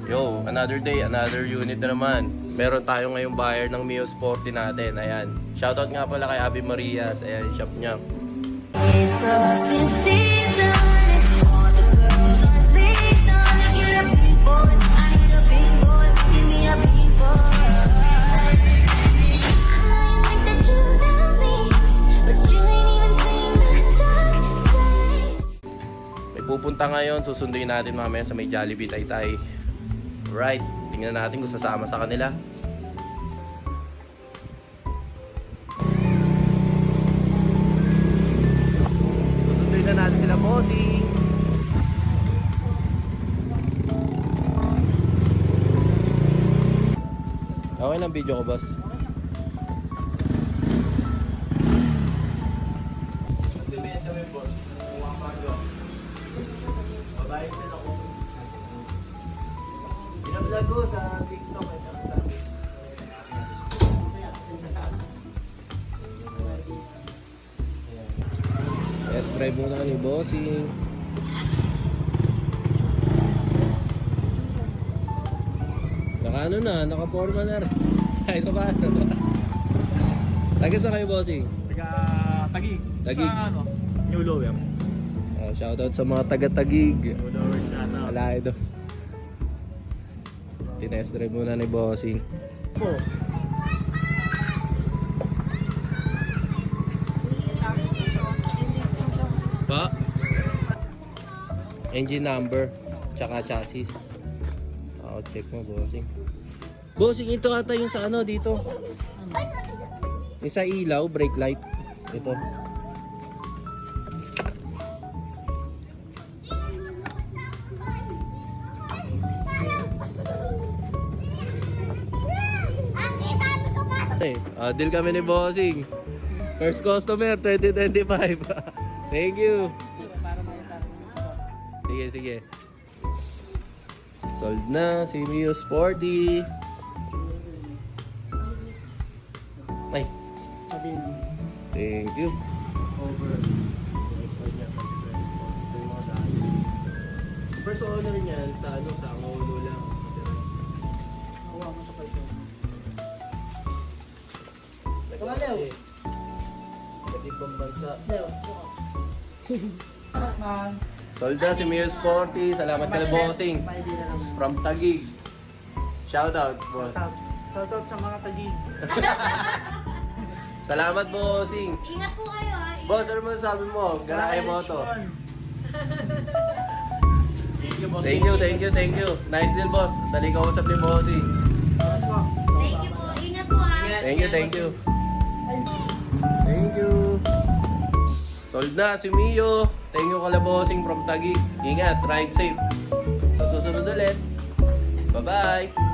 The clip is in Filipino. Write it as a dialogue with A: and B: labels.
A: Yo, another day, another unit na naman. Meron tayo ngayong buyer ng Mio Sporty natin. Ayan. Shoutout nga pala kay Abby Marias. Ayan, shop niya.
B: It's fucking season. All the girls are big on. Get a big boy. I need a big boy. Give me a big boy. I like that you know me, but you ain't even seen the dark side.
A: May pupunta ngayon. Susunduin natin mamaya sa may Jollibee Taytay. Right. Tingnan natin kung sasama sa kanila. Susunduin na natin sila, bossing. Okay lang video ko, boss. Pinablog ko sa TikTok at sa test drive muna ni bossing. Naka ano na, naka forma na rin. Kahit pa paano. Taga sa kayo, bossing?
C: Taga-Tagig.
A: Tagig.
C: Sa ano? New Lower.
A: Shoutout sa mga taga-Tagig.
C: New Lower na ano.
A: Wala ito. Tinest drive muna ni bossing.
C: Po.
A: Pa? Engine number, tsaka chassis. Check mo, bossing. Bossing, ito ata yung sa ano dito. Yung sa ilaw, brake light. Ito. Deal kami ni bossing. First customer, 2025. Thank you. Sige, sige. Sold na si Mio Sporty. Ay, thank you. First owner niyan sa ano, sa Angulo lang.
C: Kuha mo sa paiso.
A: Nag-alew. Nag-ibang bansa. Sold na si Mio Sporty. Salamat ka na, bossing. From Tagig. Shoutout, boss.
C: Shoutout sa mga Tagig.
A: Salamat, bossing.
B: Ingat po kayo ha.
A: Boss, ano mo sabi mo? Garahe mo to.
C: Thank you, boss.
A: Thank you, thank you, thank you. Nice deal, boss. Dali ka usap ni bossing.
B: Thank you po. Ingat po ha.
A: Thank you, thank you. Thank you. Sold na si Mio. Thank you kala bossing from Taguig. Ingat, ride safe. Sa susunod ulit. Bye-bye.